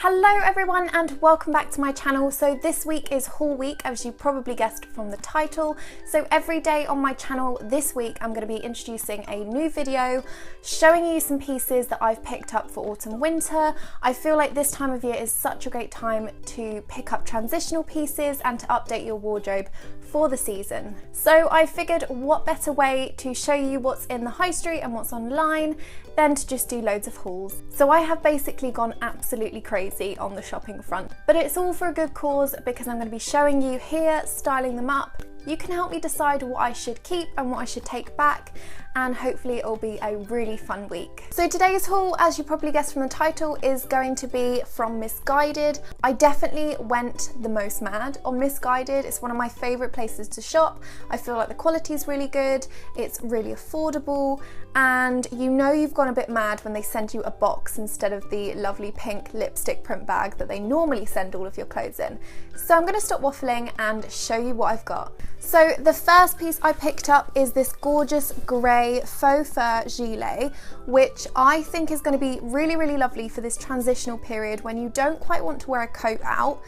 Hello everyone and welcome back to my channel. So this week is haul week, as you probably guessed from the title. So every day on my channel this week I'm going to be introducing a new video showing you some pieces that I've picked up for autumn winter. I feel like this time of year is such a great time to pick up transitional pieces and to update your wardrobe for the season. So I figured what better way to show you what's in the high street and what's online than to just do loads of hauls. So I have basically gone absolutely crazy on the shopping front, but it's all for a good cause because I'm going to be showing you here, styling them up. You can help me decide what I should keep and what I should take back, and hopefully it'll be a really fun week. So today's haul, as you probably guessed from the title, is going to be from Missguided. I definitely went the most mad on Missguided. It's one of my favourite places to shop. I feel like the quality is really good, it's really affordable, and you know you've gone a bit mad when they send you a box instead of the lovely pink lipstick print bag that they normally send all of your clothes in. So I'm going to stop waffling and show you what I've got. So the first piece I picked up is this gorgeous grey faux fur gilet, which I think is going to be really lovely for this transitional period when you don't quite want to wear a coat out,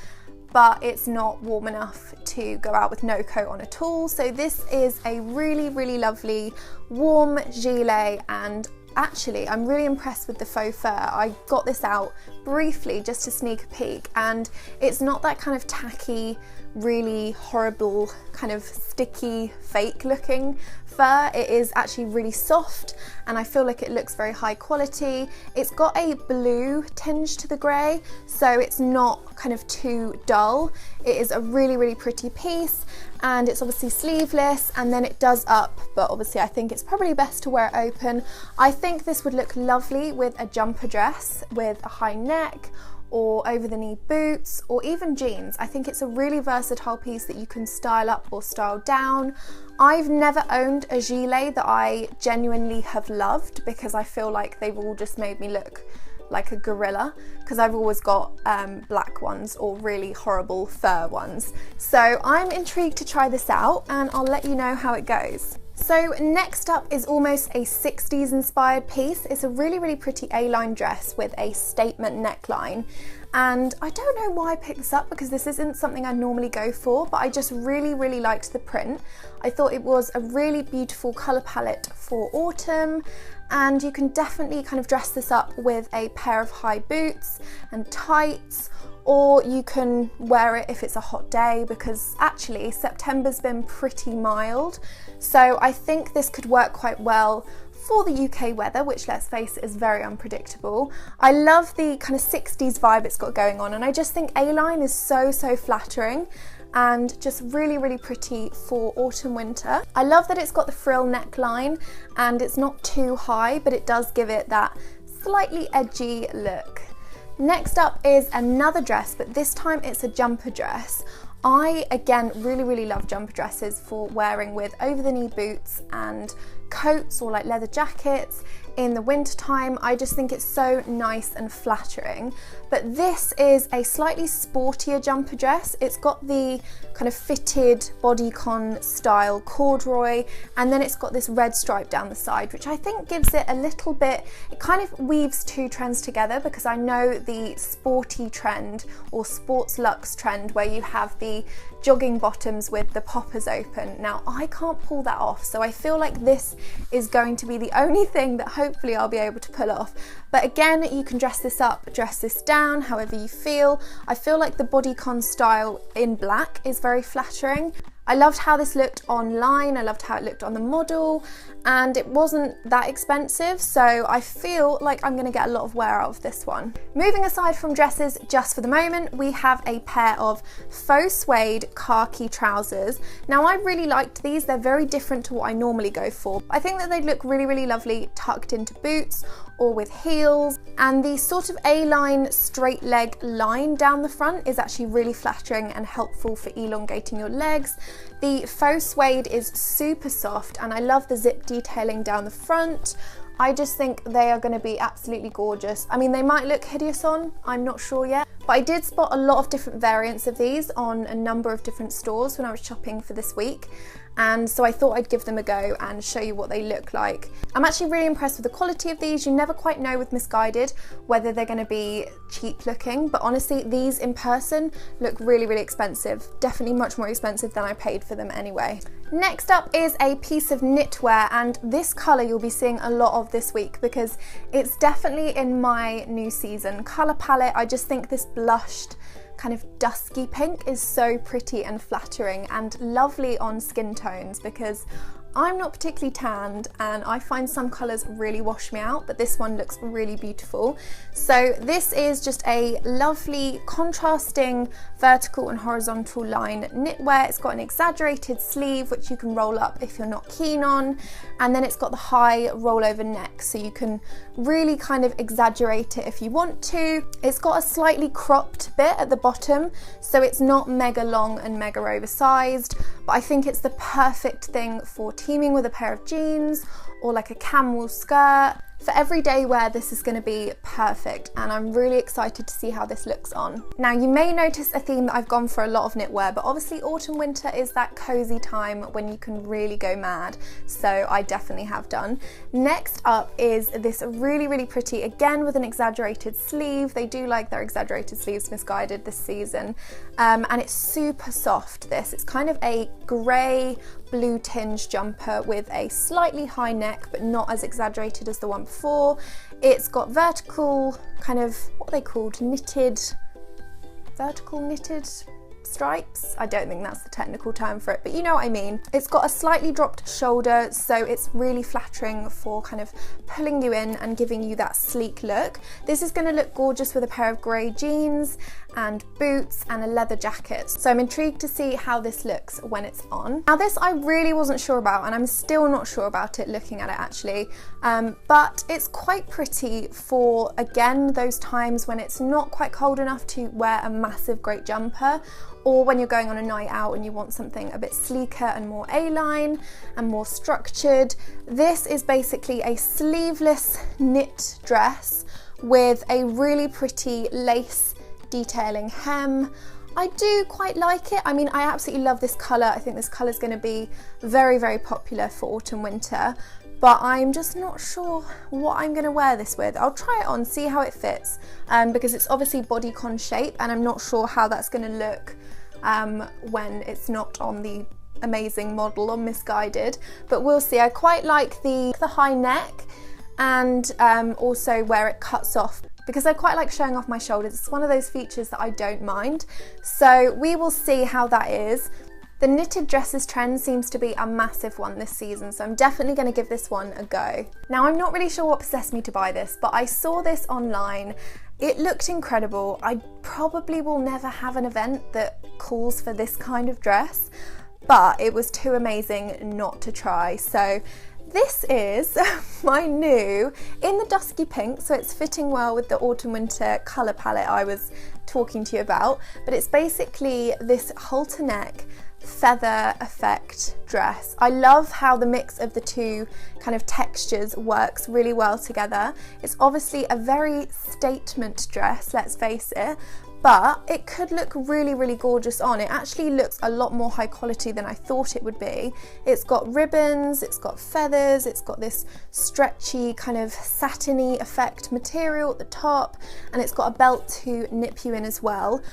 but it's not warm enough to go out with no coat on at all. So this is a really lovely warm gilet, and actually I'm really impressed with the faux fur. I got this out briefly just to sneak a peek, and it's not that kind of tacky, really horrible, kind of sticky, fake looking fur. It is actually really soft and I feel like it looks very high quality. It's got a blue tinge to the grey, so it's not kind of too dull. It is a really pretty piece, and it's obviously sleeveless and then it does up, but obviously I think it's probably best to wear it open. I think this would look lovely with a jumper dress with a high neck, or over the knee boots, or even jeans. I think it's a really versatile piece that you can style up or style down. I've never owned a gilet that I genuinely have loved because I feel like they've all just made me look like a gorilla, because I've always got black ones or really horrible fur ones. So I'm intrigued to try this out and I'll let you know how it goes. So next up is almost a 60s inspired piece. It's a really pretty A-line dress with a statement neckline, and I don't know why I picked this up because this isn't something I normally go for, but I just really liked the print. I thought it was a really beautiful colour palette for autumn, and you can definitely kind of dress this up with a pair of high boots and tights, or you can wear it if it's a hot day, because actually September's been pretty mild, so I think this could work quite well for the UK weather, which, let's face it, is very unpredictable. I love the kind of 60s vibe it's got going on, and I just think A-line is so flattering and just really pretty for autumn winter. I love that it's got the frill neckline and it's not too high, but it does give it that slightly edgy look. Next up is another dress, but this time it's a jumper dress. I, again, really love jumper dresses for wearing with over-the-knee boots and coats or like leather jackets in the winter time. I just think it's so nice and flattering. But this is a slightly sportier jumper dress. It's got the kind of fitted bodycon style corduroy, and then it's got this red stripe down the side, which I think gives it a little bit, it kind of weaves two trends together, because I know the sporty trend or sports luxe trend where you have the jogging bottoms with the poppers open. Now I can't pull that off, so I feel like this is going to be the only thing that hopefully I'll be able to pull off. But again, you can dress this up, dress this down, however you feel. I feel like the bodycon style in black is very flattering. I loved how this looked online, I loved how it looked on the model, and it wasn't that expensive, so I feel like I'm going to get a lot of wear out of this one. Moving aside from dresses just for the moment, we have a pair of faux suede khaki trousers. Now I really liked these, they're very different to what I normally go for. I think that they'd look really lovely tucked into boots or with heels, and the sort of A-line straight leg line down the front is actually really flattering and helpful for elongating your legs. The faux suede is super soft, and I love the zip detailing down the front. I just think they are going to be absolutely gorgeous. I mean, they might look hideous on, I'm not sure yet, but I did spot a lot of different variants of these on a number of different stores when I was shopping for this week, and so I thought I'd give them a go and show you what they look like. I'm actually really impressed with the quality of these. You never quite know with Missguided whether they're going to be cheap looking, but honestly these in person look really, really expensive. Definitely much more expensive than I paid for them anyway. Next up is a piece of knitwear, and this colour you'll be seeing a lot of this week because it's definitely in my new season colour palette. I just think this blushed kind of dusky pink is so pretty and flattering and lovely on skin tones because I'm not particularly tanned and I find some colours really wash me out, but this one looks really beautiful. So this is just a lovely contrasting vertical and horizontal line knitwear. It's got an exaggerated sleeve which you can roll up if you're not keen on, and then it's got the high rollover neck so you can really kind of exaggerate it if you want to. It's got a slightly cropped bit at the bottom so it's not mega long and mega oversized, but I think it's the perfect thing for teaming with a pair of jeans or like a camel skirt. For everyday wear this is going to be perfect, and I'm really excited to see how this looks on. Now you may notice a theme that I've gone for a lot of knitwear, but obviously autumn winter is that cozy time when you can really go mad, so I definitely have done. Next up is this really, really pretty, again with an exaggerated sleeve. They do like their exaggerated sleeves, Missguided, this season, and it's super soft. It's kind of a grey blue tinge jumper with a slightly high neck but not as exaggerated as the one before. It's got vertical kind of, what are they called, vertical knitted stripes. I don't think that's the technical term for it, but you know what I mean. It's got a slightly dropped shoulder, so it's really flattering for kind of pulling you in and giving you that sleek look. This is going to look gorgeous with a pair of grey jeans and boots and a leather jacket, so I'm intrigued to see how this looks when it's on. Now this I really wasn't sure about, and I'm still not sure about it looking at it actually, but it's quite pretty for, again, those times when it's not quite cold enough to wear a massive great jumper, or when you're going on a night out and you want something a bit sleeker and more A-line and more structured. This is basically a sleeveless knit dress with a really pretty lace detailing hem. I do quite like it. I mean, I absolutely love this colour. I think this colour is going to be very, very popular for autumn winter, but I'm just not sure what I'm going to wear this with. I'll try it on, see how it fits, because it's obviously bodycon shape and I'm not sure how that's going to look when it's not on the amazing model on Missguided, but we'll see. I quite like the high neck and also where it cuts off, because I quite like showing off my shoulders. It's one of those features that I don't mind, so we will see how that is. The knitted dresses trend seems to be a massive one this season, so I'm definitely going to give this one a go. Now I'm not really sure what possessed me to buy this, but I saw this online. It looked incredible. I probably will never have an event that calls for this kind of dress, but it was too amazing not to try. So this is my new, in the dusky pink, so it's fitting well with the autumn winter colour palette I was talking to you about, but it's basically this halter neck feather effect dress. I love how the mix of the two kind of textures works really well together. It's obviously a very statement dress, let's face it, but it could look really, really gorgeous on. It actually looks a lot more high quality than I thought it would be. It's got ribbons, it's got feathers, it's got this stretchy kind of satiny effect material at the top, and it's got a belt to nip you in as well.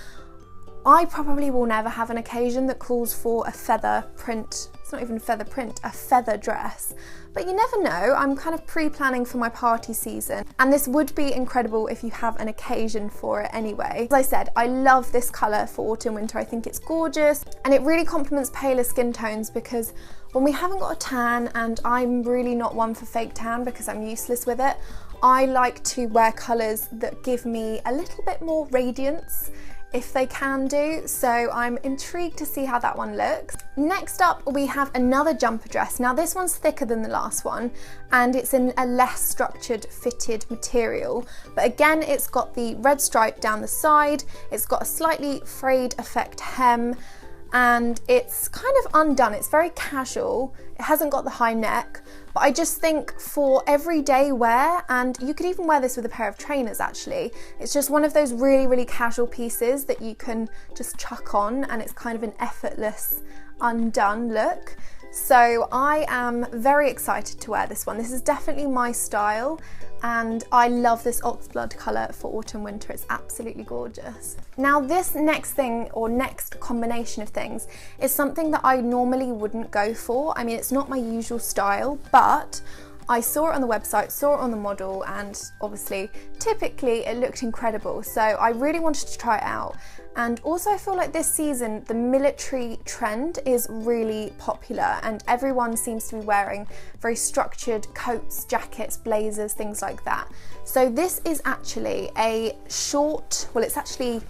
I probably will never have an occasion that calls for a feather print. It's not even feather print, a feather dress. But you never know, I'm kind of pre-planning for my party season, and this would be incredible if you have an occasion for it anyway. As I said, I love this colour for autumn winter. I think it's gorgeous, and it really complements paler skin tones, because when we haven't got a tan, and I'm really not one for fake tan because I'm useless with it, I like to wear colours that give me a little bit more radiance if they can do, so I'm intrigued to see how that one looks. Next up we have another jumper dress. Now this one's thicker than the last one and it's in a less structured fitted material, but again it's got the red stripe down the side, it's got a slightly frayed effect hem, and it's kind of undone. It's very casual, it hasn't got the high neck, but I just think for everyday wear, and you could even wear this with a pair of trainers actually, it's just one of those really, really casual pieces that you can just chuck on and it's kind of an effortless undone look. So I am very excited to wear this one. This is definitely my style, and I love this oxblood colour for autumn winter. It's absolutely gorgeous. Now this next thing, or next combination of things, is something that I normally wouldn't go for. I mean, it's not my usual style, but I saw it on the website, saw it on the model, and obviously typically it looked incredible, so I really wanted to try it out. And also I feel like this season the military trend is really popular, and everyone seems to be wearing very structured coats, jackets, blazers, things like that. So this is actually a short, well, it's actually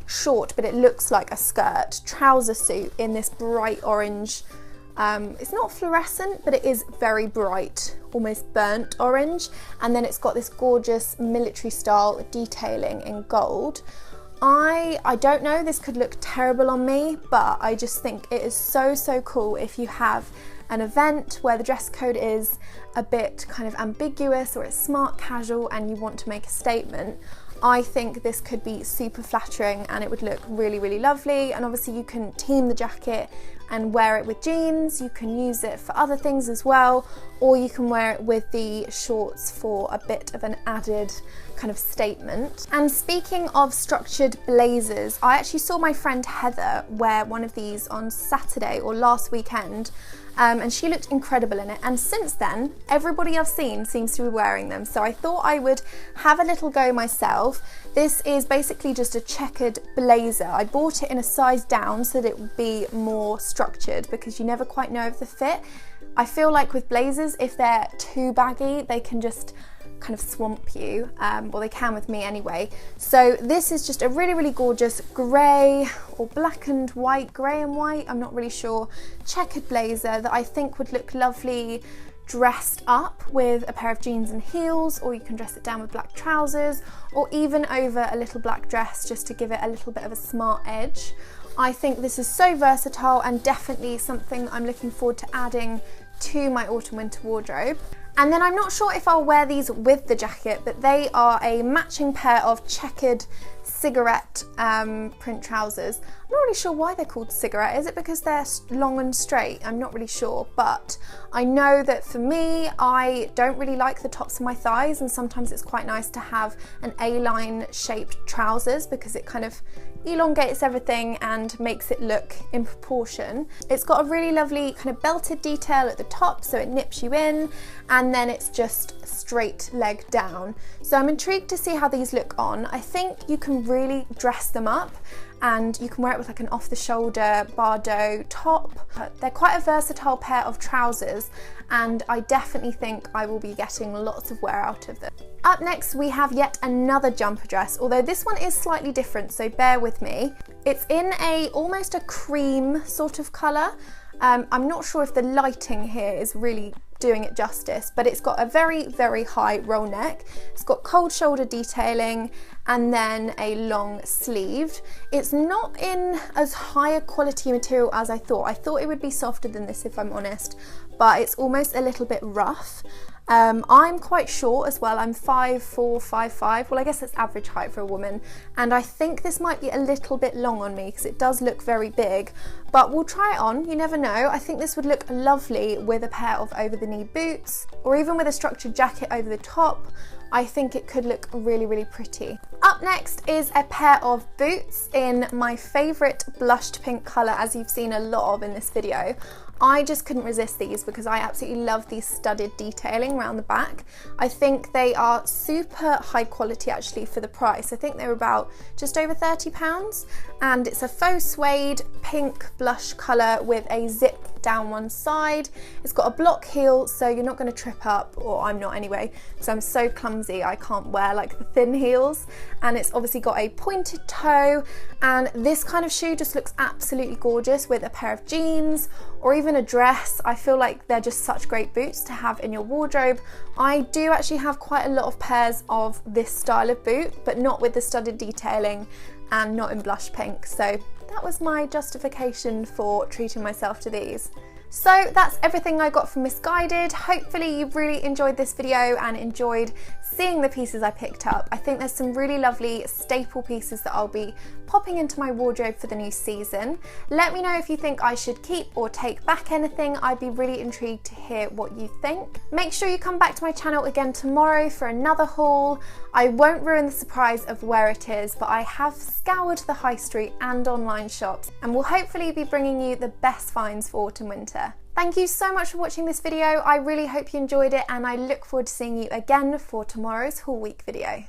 short, but it looks like a skirt, trouser suit in this bright orange. It's not fluorescent, but it is very bright, almost burnt orange, and then it's got this gorgeous military style detailing in gold. I don't know, this could look terrible on me, but I just think it is so cool if you have an event where the dress code is a bit kind of ambiguous, or it's smart casual and you want to make a statement. I think this could be super flattering and it would look really lovely. And obviously you can team the jacket and wear it with jeans. You can use it for other things as well, or you can wear it with the shorts for a bit of an added kind of statement. And speaking of structured blazers, I actually saw my friend Heather wear one of these on Saturday or last weekend, and she looked incredible in it, and since then everybody I've seen seems to be wearing them, so I thought I would have a little go myself. This is basically just a checkered blazer. I bought it in a size down so that it would be more structured, because you never quite know of the fit. I feel like with blazers, if they're too baggy, they can just kind of swamp you, or they can with me anyway. So this is just a really gorgeous grey or black and white, grey and white, I'm not really sure, checkered blazer that I think would look lovely dressed up with a pair of jeans and heels, or you can dress it down with black trousers, or even over a little black dress just to give it a little bit of a smart edge. I think this is so versatile and definitely something I'm looking forward to adding to my autumn winter wardrobe. And then I'm not sure if I'll wear these with the jacket, but they are a matching pair of checkered cigarette print trousers. I'm not really sure why they're called cigarette. Is it because they're long and straight? I'm not really sure, but I know that for me, I don't really like the tops of my thighs, and sometimes it's quite nice to have an A-line shaped trousers because it kind of elongates everything and makes it look in proportion. It's got a really lovely kind of belted detail at the top, so it nips you in, and then it's just straight leg down. So I'm intrigued to see how these look on. I think you can really dress them up, and you can wear it with like an off-the-shoulder Bardot top. They're quite a versatile pair of trousers, and I definitely think I will be getting lots of wear out of them. Up next we have yet another jumper dress, although this one is slightly different, so bear with me. It's in almost a cream sort of colour. I'm not sure if the lighting here is really doing it justice, but it's got a very high roll neck. It's got cold shoulder detailing and then a long sleeved. It's not in as high a quality material as I thought. I thought it would be softer than this, if I'm honest, but it's almost a little bit rough. I'm quite short as well. I'm 5'4", 5'5". Well, I guess that's average height for a woman. And I think this might be a little bit long on me because it does look very big, but we'll try it on. You never know. I think this would look lovely with a pair of over-the-knee boots, or even with a structured jacket over the top. I think it could look really pretty. Up next is a pair of boots in my favourite blushed pink colour, as you've seen a lot of in this video. I just couldn't resist these because I absolutely love these studded detailing around the back. I think they are super high quality actually for the price. I think they were about just over £30, and it's a faux suede pink blush colour with a zip down one side. It's got a block heel, so you're not going to trip up, or I'm not anyway, because I'm so clumsy I can't wear like the thin heels. And it's obviously got a pointed toe, and this kind of shoe just looks absolutely gorgeous with a pair of jeans or even a dress. I feel like they're just such great boots to have in your wardrobe. I do actually have quite a lot of pairs of this style of boot, but not with the studded detailing and not in blush pink, so that was my justification for treating myself to these. So that's everything I got from Missguided. Hopefully you really enjoyed this video and enjoyed seeing the pieces I picked up. I think there's some really lovely staple pieces that I'll be popping into my wardrobe for the new season. Let me know if you think I should keep or take back anything. I'd be really intrigued to hear what you think. Make sure you come back to my channel again tomorrow for another haul. I won't ruin the surprise of where it is, but I have scoured the high street and online shops and will hopefully be bringing you the best finds for autumn winter. Thank you so much for watching this video. I really hope you enjoyed it and I look forward to seeing you again for tomorrow's haul week video.